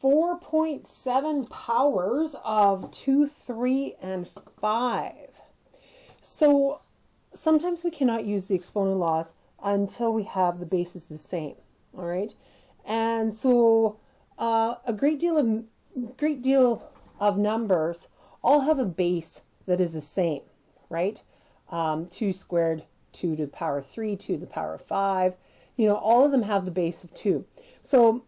4.7 powers of 2, 3, and 5. So sometimes we cannot use the exponent laws until we have the bases the same. All right, and so a great deal of numbers all have a base that is the same, right? 2 squared, 2 to the power of 3, 2 to the power of 5. You know, all of them have the base of 2. So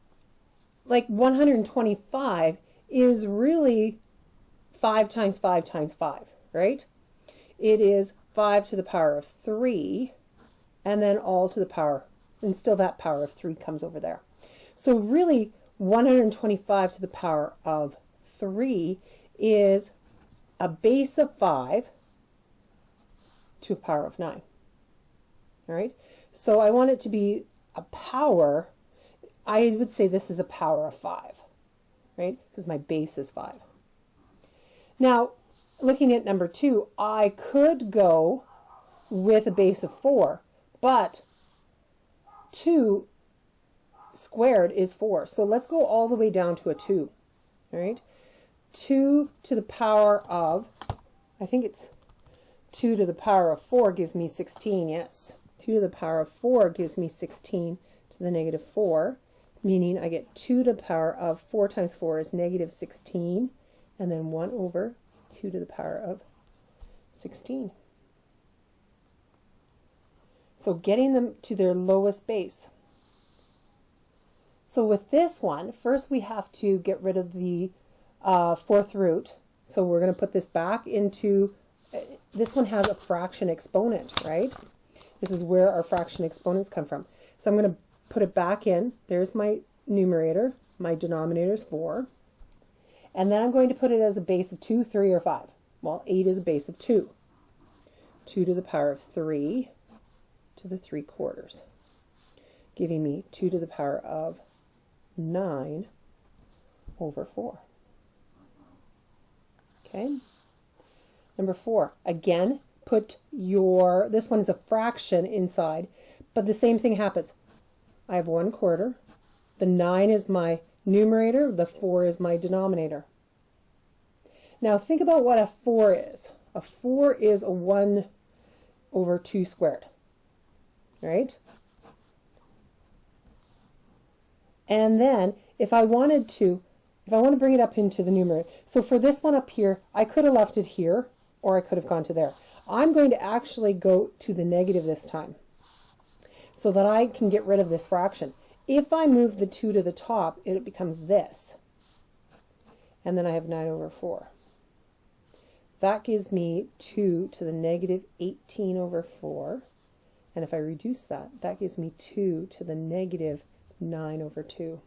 like 125 is really 5 times 5 times 5, right? It is 5 to the power of 3, and then all to the power, and still that power of 3 comes over there. So really 125 to the power of 3 is a base of 5 to a power of 9. All right, so I want it to be a power. I would say this is a power of 5, right? Because my base is 5. Now, looking at number 2, I could go with a base of 4, but 2 squared is 4. So let's go all the way down to a 2. All right, 2 to the power of, I think it's 2 to the power of 4 gives me 16, yes. 2 to the power of 4 gives me 16 to the negative 4, meaning I get 2 to the power of 4 times 4 is negative 16, and then 1 over 2 to the power of 16. So getting them to their lowest base. So with this one, first we have to get rid of the fourth root. So we're going to put this back into, this one has a fraction exponent, right? This is where our fraction exponents come from. So I'm going to put it back in. There's my numerator. My denominator is 4. And then I'm going to put it as a base of 2, 3, or 5. Well, 8 is a base of 2. 2 to the power of 3 to the 3/4, giving me 2 to the power of 9 over 4. Okay. Number 4, again, put your, this one is a fraction inside, but the same thing happens. I have 1/4. The 9 is my numerator, the 4 is my denominator. Now think about what a 4 is. A 4 is a 1 over 2 squared, right? And then if I want to bring it up into the numerator, so for this one up here, I could have left it here, or I could have gone to there. I'm going to actually go to the negative this time so that I can get rid of this fraction. If I move the 2 to the top, it becomes this. And then I have 9 over 4. That gives me 2 to the negative 18 over 4. And if I reduce that, that gives me 2 to the negative 9 over 2.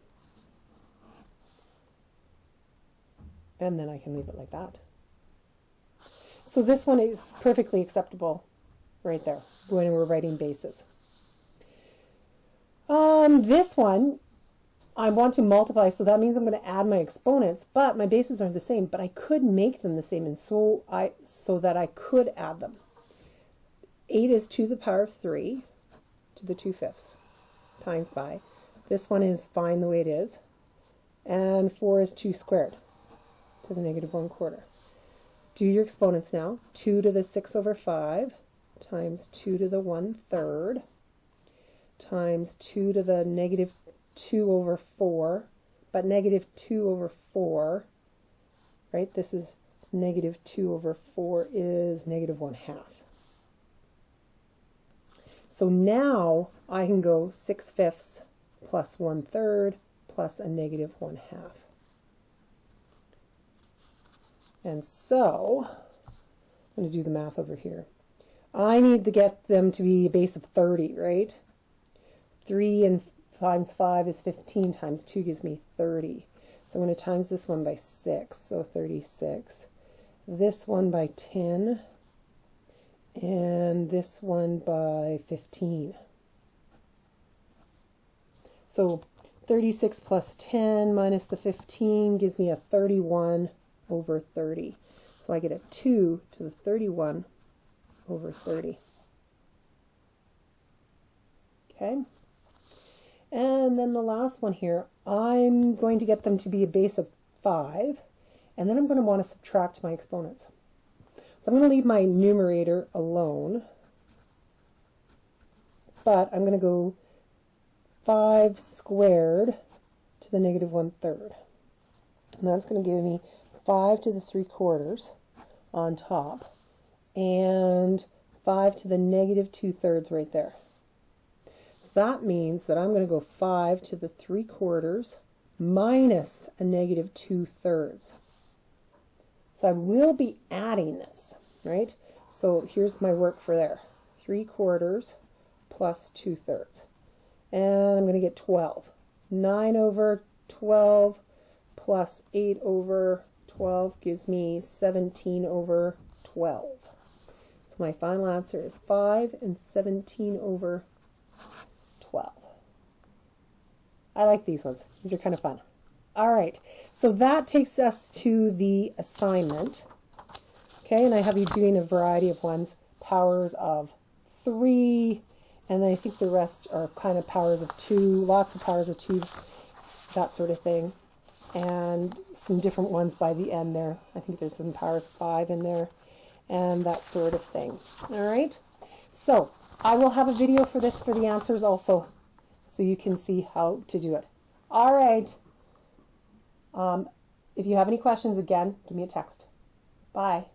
And then I can leave it like that. So this one is perfectly acceptable right there when we're writing bases. This one, I want to multiply, so that means I'm going to add my exponents, but my bases aren't the same, but I could make them the same, and so that I could add them. 8 is 2 to the power of 3 to the 2/5 times by. This one is fine the way it is. And 4 is 2 squared to the negative 1/4. Do your exponents now. 2 to the 6 over 5 times 2 to the 1/3 times 2 to the negative 2 over 4, but negative 2 over 4, right? This is negative 2 over 4 is negative 1/2. So now I can go 6/5 plus 1/3 plus a negative 1/2. And so I'm going to do the math over here. I need to get them to be a base of 30, right? 3 and times 5 is 15 times 2 gives me 30. So I'm going to times this one by 6, so 36. This one by 10, and this one by 15. So 36 plus 10 minus the 15 gives me a 31 over 30. So I get a 2 to the 31 over 30. Okay? And then the last one here, I'm going to get them to be a base of 5, and then I'm going to want to subtract my exponents. So I'm going to leave my numerator alone, but I'm going to go 5 squared to the negative 1/3. And that's going to give me 5 to the 3/4 on top, and 5 to the negative 2/3 right there. So that means that I'm going to go 5 to the 3/4 minus a negative 2/3. So I will be adding this, right? So here's my work for there. 3/4 plus 2/3. And I'm going to get 12. 9 over 12 plus 8 over 12 gives me 17 over 12. So my final answer is 5 and 17 over 12. I like these ones. These are kind of fun. All right, so that takes us to the assignment. Okay, and I have you doing a variety of ones, powers of 3, and then I think the rest are kind of powers of 2, lots of powers of 2, that sort of thing. And some different ones by the end there. I think there's some powers of 5 in there, and that sort of thing. All right, so I will have a video for this for the answers also, so you can see how to do it. All right. If you have any questions, again, give me a text. Bye.